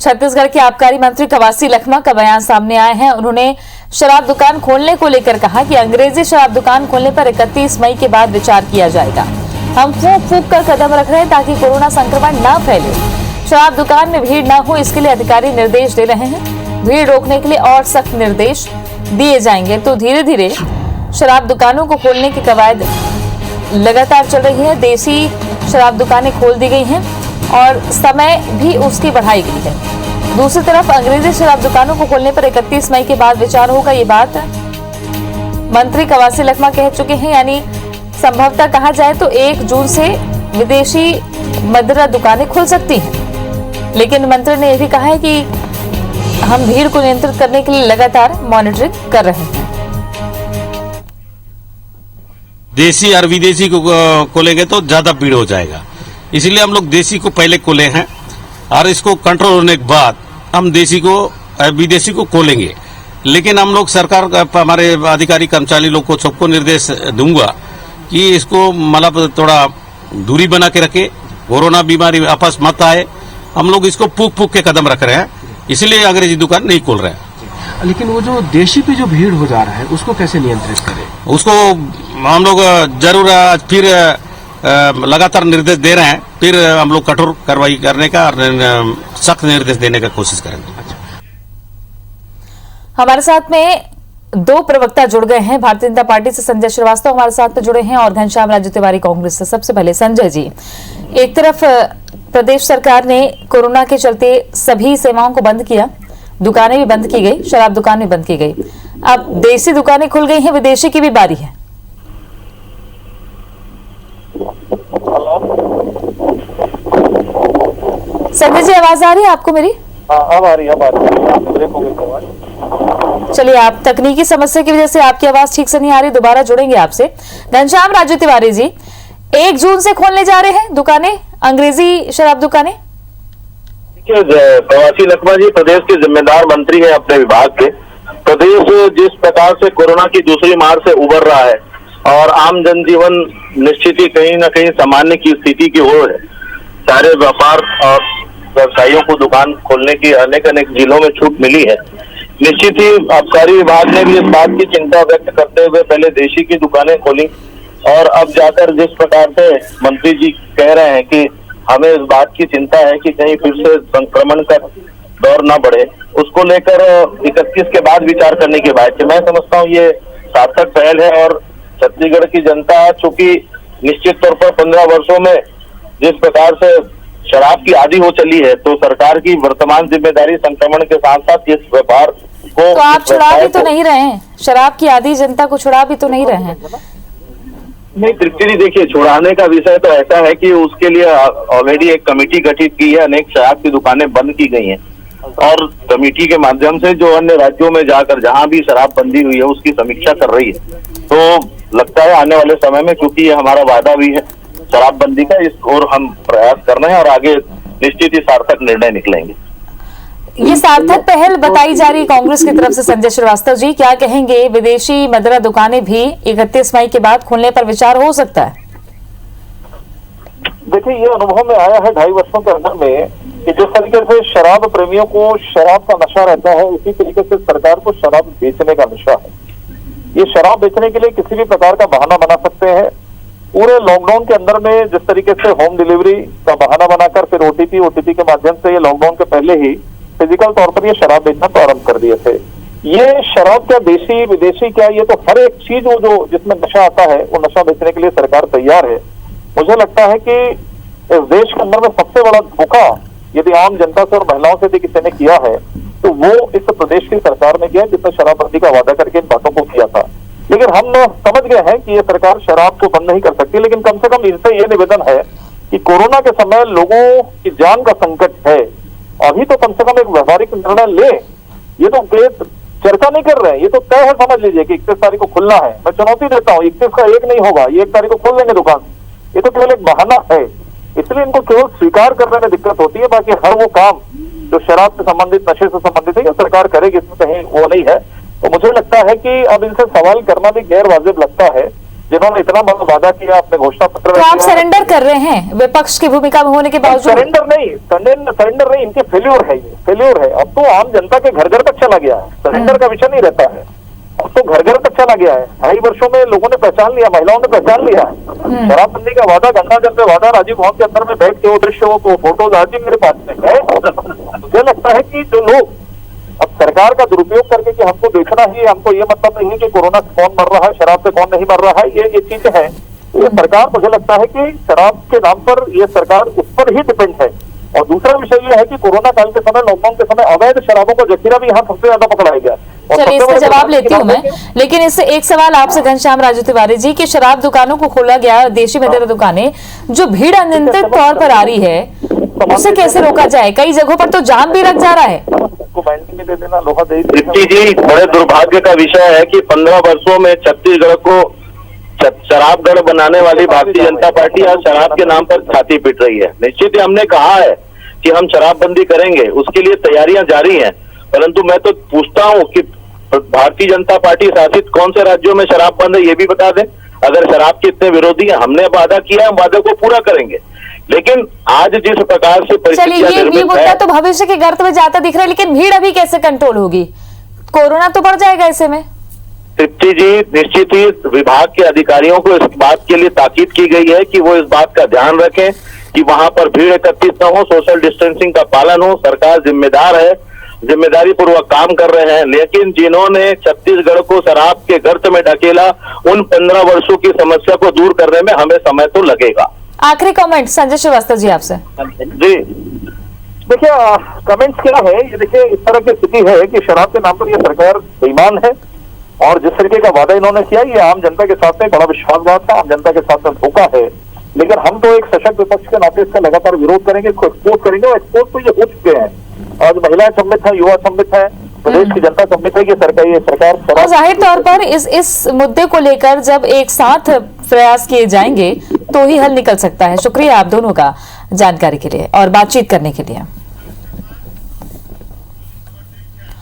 छत्तीसगढ़ के आबकारी मंत्री कवासी लखमा का बयान सामने आए हैं। उन्होंने शराब दुकान खोलने को लेकर कहा कि अंग्रेजी शराब दुकान खोलने पर 31 मई के बाद विचार किया जाएगा। हम फूंक फूंक कर कदम रख रहे हैं ताकि कोरोना संक्रमण न फैले। शराब दुकान में भीड़ न हो, इसके लिए अधिकारी निर्देश दे रहे हैं। भीड़ रोकने के लिए और सख्त निर्देश दिए जाएंगे। तो धीरे धीरे शराब दुकानों को खोलने की कवायद लगातार चल रही है। देसी शराब दुकानें खोल दी गई हैं और समय भी उसकी बढ़ाई गई है। दूसरी तरफ अंग्रेजी शराब दुकानों को खोलने पर 31 मई के बाद विचार होगा। ये बात मंत्री कवासी लखमा कह चुके हैं। यानी संभवतः कहा जाए तो 1 जून से विदेशी मदिरा दुकानें खुल सकती हैं, लेकिन मंत्री ने यह भी कहा है कि हम भीड़ को नियंत्रित करने के लिए लगातार मॉनिटरिंग कर रहे हैं। देसी और विदेशी को खोलेंगे तो ज्यादा भीड़ हो जाएगा, इसलिए हम लोग देसी को पहले खोले हैं और इसको कंट्रोल होने के बाद हम देसी को विदेशी को खोलेंगे। लेकिन हम लोग सरकार हमारे अधिकारी कर्मचारी लोग को सबको निर्देश दूंगा कि इसको मतलब थोड़ा दूरी बना के रखे, कोरोना बीमारी आपस मत आए। हम लोग इसको फूक फूक के कदम रख रहे हैं, इसलिए अंग्रेजी दुकान नहीं खोल रहे हैं। लेकिन वो जो देशी पे जो भीड़ हो जा रहा है उसको कैसे नियंत्रित करें? उसको हम लोग जरूर फिर लगातार निर्देश दे रहे हैं, फिर हम लोग कठोर कार्रवाई करने का और सख्त निर्देश देने का कोशिश करेंगे। हमारे साथ में 2 प्रवक्ता जुड़ गए हैं। भारतीय जनता पार्टी से संजय श्रीवास्तव हमारे साथ में जुड़े हैं और घनश्याम राज्य तिवारी कांग्रेस से। सबसे पहले संजय जी, एक तरफ प्रदेश सरकार ने कोरोना के चलते सभी सेवाओं को बंद किया, दुकानें भी बंद की गई, शराब दुकान भी बंद की गई। अब देसी दुकानें खुल गई हैं, विदेशी की भी बारी है। संजय जी, आवाज आ रही है आपको मेरी? अब आ रही है। चलिए, आप तकनीकी समस्या की वजह से आपकी आवाज ठीक से नहीं आ रही, दोबारा जुड़ेंगे आपसे। घनश्याम राज्य तिवारी जी, 1 जून से खोलने जा रहे हैं दुकानें, अंग्रेजी शराब दुकानें। कवासी लखमा जी प्रदेश के जिम्मेदार मंत्री हैं अपने विभाग के। प्रदेश जिस प्रकार से कोरोना की दूसरी मार से उबर रहा है और आम जनजीवन निश्चित ही कहीं न कहीं सामान्य की स्थिति की ओर है, सारे व्यापार और व्यवसायियों को दुकान खोलने की अनेक जिलों में छूट मिली है। निश्चित ही आबकारी विभाग ने भी इस बात की चिंता व्यक्त करते हुए पहले देशी की दुकानें खोली और अब जाकर जिस प्रकार से मंत्री जी कह रहे हैं कि हमें इस बात की चिंता है कि कहीं फिर से संक्रमण का दौर न बढ़े, उसको लेकर 31 के बाद विचार करने की बात है। मैं समझता हूँ ये सार्थक पहल है और छत्तीसगढ़ की जनता चूंकि निश्चित तौर पर 15 वर्षों में जिस प्रकार से शराब की आदी हो चली है, तो सरकार की वर्तमान जिम्मेदारी संक्रमण के साथ साथ इस व्यापार को, तो आप छुड़ा भी तो नहीं रहे हैं, शराब की आदी जनता को छुड़ा भी तो नहीं रहे हैं। नहीं तृप्ति जी, देखिए छुड़ाने का विषय तो ऐसा है कि उसके लिए ऑलरेडी एक कमेटी गठित की है, अनेक शराब की दुकानें बंद की गई हैं और कमेटी के माध्यम से जो अन्य राज्यों में जाकर जहां भी शराबबंदी हुई है उसकी समीक्षा कर रही है। तो लगता है आने वाले समय में, क्योंकि ये हमारा वादा भी है शराबबंदी का, इस ओर हम प्रयास कर रहे हैं और आगे निश्चित ही सार्थक निर्णय निकलेंगे। ये सार्थक पहल बताई जा रही है कांग्रेस की तरफ से। संजय श्रीवास्तव जी, क्या कहेंगे? विदेशी मदिरा दुकानें भी 31 मई के बाद खोलने पर विचार हो सकता है? देखिए, ये अनुभव में आया है 2.5 वर्षों के अंदर में कि जिस तरीके से शराब प्रेमियों को शराब का नशा रहता है, उसी तरीके से सरकार को शराब बेचने का नशा है। ये शराब बेचने के लिए किसी भी प्रकार का बहाना बना सकते हैं। पूरे लॉकडाउन के अंदर में जिस तरीके से होम डिलीवरी का बहाना बनाकर फिर ओटीपी के माध्यम से ये लॉकडाउन के पहले ही फिजिकल तौर पर ये शराब बेचना प्रारंभ कर दिए थे। ये शराब क्या देशी विदेशी क्या, ये तो हर एक चीज वो जो जिसमें नशा आता है वो नशा बेचने के लिए सरकार तैयार है। मुझे लगता है कि इस देश के अंदर में सबसे बड़ा धोखा यदि आम जनता से और महिलाओं से भी किसी ने किया है तो वो इस प्रदेश की सरकार ने किया, जिसने शराबबंदी का वादा करके इन बातों को किया था। लेकिन हम समझ गए हैं कि ये सरकार शराब को बंद नहीं कर सकती, लेकिन कम से कम इनसे ये निवेदन है कि कोरोना के समय लोगों की जान का संकट है, अभी तो कम से कम एक व्यवहारिक निर्णय ले। ये तो चर्चा नहीं कर रहे हैं, ये तो तय है, समझ लीजिए कि 31 तारीख को खुलना है। मैं चुनौती देता हूँ, 31 का 1 नहीं होगा, ये 1 तारीख को खोल देंगे दुकान। ये तो केवल एक बहाना है, इसलिए इनको केवल स्वीकार करने में दिक्कत होती है। बाकी हर वो काम जो शराब से संबंधित, नशे से संबंधित है, ये सरकार करेगी, इसमें कहीं वो नहीं है। तो मुझे लगता है कि अब इनसे सवाल करना भी गैर वाजिब लगता है जिन्होंने इतना बड़ा वादा किया अपने घोषणा पत्र में तो आप किया। सरेंडर कर रहे हैं विपक्ष की भूमिका में होने के बावजूद? सरेंडर नहीं, इनके फेल्योर है, ये फेल्योर है। अब तो आम जनता के घर घर तक चला गया है, सरेंडर का विषय नहीं रहता है। अब तो घर घर तक चला गया है। 2.5 वर्षों में लोगों ने पहचान लिया, महिलाओं ने पहचान लिया है। शराबबंदी का वादा, गंगाजल पे वादा, राजीव भवन के अंदर में बैठ के वो दृश्य, वो फोटोज आज भी मेरे पास में है। मुझे लगता है कि जो लोग अब सरकार का दुरुपयोग करके कि हमको देखना ही, हमको ये मतलब नहीं है कि कोरोना से कौन मर रहा है, शराब से कौन नहीं मर रहा है, ये चीजें हैं। ये सरकार, मुझे लगता है कि शराब के नाम पर ये सरकार उस पर ही डिपेंड है। और दूसरा विषय ये है कि कोरोना काल के समय, लॉकडाउन के समय अवैध शराबों का जखीरा भी यहाँ सबसे ज्यादा पकड़ाया गया। चलिए इसका जवाब लेती हूँ मैं, लेकिन इससे एक सवाल आपसे घनश्याम राजू तिवारी जी कि शराब दुकानों को खोला गया, देशी मदिरा दुकानें, जो भीड़ अनियंत्रित तौर पर आ रही है उसे कैसे रोका जाए? कई जगहों पर तो जाम भी लग जा रहा है। में दे देना, लोहा दे दीप्ति जी, बड़े दुर्भाग्य का विषय है कि 15 वर्षों में छत्तीसगढ़ को शराबगढ़ बनाने वाली भारतीय जनता पार्टी आज शराब के नाम पर छाती पीट रही है। निश्चित ही हमने कहा है कि हम शराबबंदी करेंगे, उसके लिए तैयारियां जारी हैं, परंतु मैं तो पूछता हूं कि भारतीय जनता पार्टी शासित कौन से राज्यों में शराब बंद है, ये भी बता दें। अगर शराब के इतने विरोधी हैं, हमने वादा किया, हम वादे को पूरा करेंगे। लेकिन आज जिस प्रकार से चलिए ये मुद्दा तो भविष्य के गर्त में जाता दिख रहा है, लेकिन भीड़ अभी कैसे कंट्रोल होगी? कोरोना तो बढ़ जाएगा ऐसे में। तृप्ति जी, निश्चित ही विभाग के अधिकारियों को इस बात के लिए ताकीद की गई है कि वो इस बात का ध्यान रखें कि वहां पर भीड़ एकत्रित न हो, सोशल डिस्टेंसिंग का पालन हो। सरकार जिम्मेदार है, जिम्मेदारी पूर्वक काम कर रहे हैं। लेकिन जिन्होंने छत्तीसगढ़ को शराब के गर्त में ढकेला, उन 15 वर्षों की समस्या को दूर करने में हमें समय तो लगेगा। आखिरी कमेंट संजय श्रीवास्तव जी आपसे। जी देखिए, कमेंट्स क्या है, ये देखिए इस तरह की स्थिति है कि शराब के नाम पर ये सरकार बेईमान है और जिस तरीके का वादा इन्होंने किया, ये आम जनता के साथ में बड़ा विश्वासघात था, आम जनता के साथ में धोखा है। लेकिन हम तो एक सशक्त विपक्ष के नाते इसका लगातार विरोध करेंगे, इसको एक्सपोज करेंगे, और एक्सपोज तो ये हो चुके हैं। आज महिलाएं सम्मिलित है, युवा सम्मिलित है, प्रदेश की जनता सम्मिलित है कि सरकार और जाहिर तौर पर इस मुद्दे को लेकर जब एक साथ प्रयास किए जाएंगे तो ही हल निकल सकता है। शुक्रिया आप दोनों का जानकारी के लिए और बातचीत करने के लिए।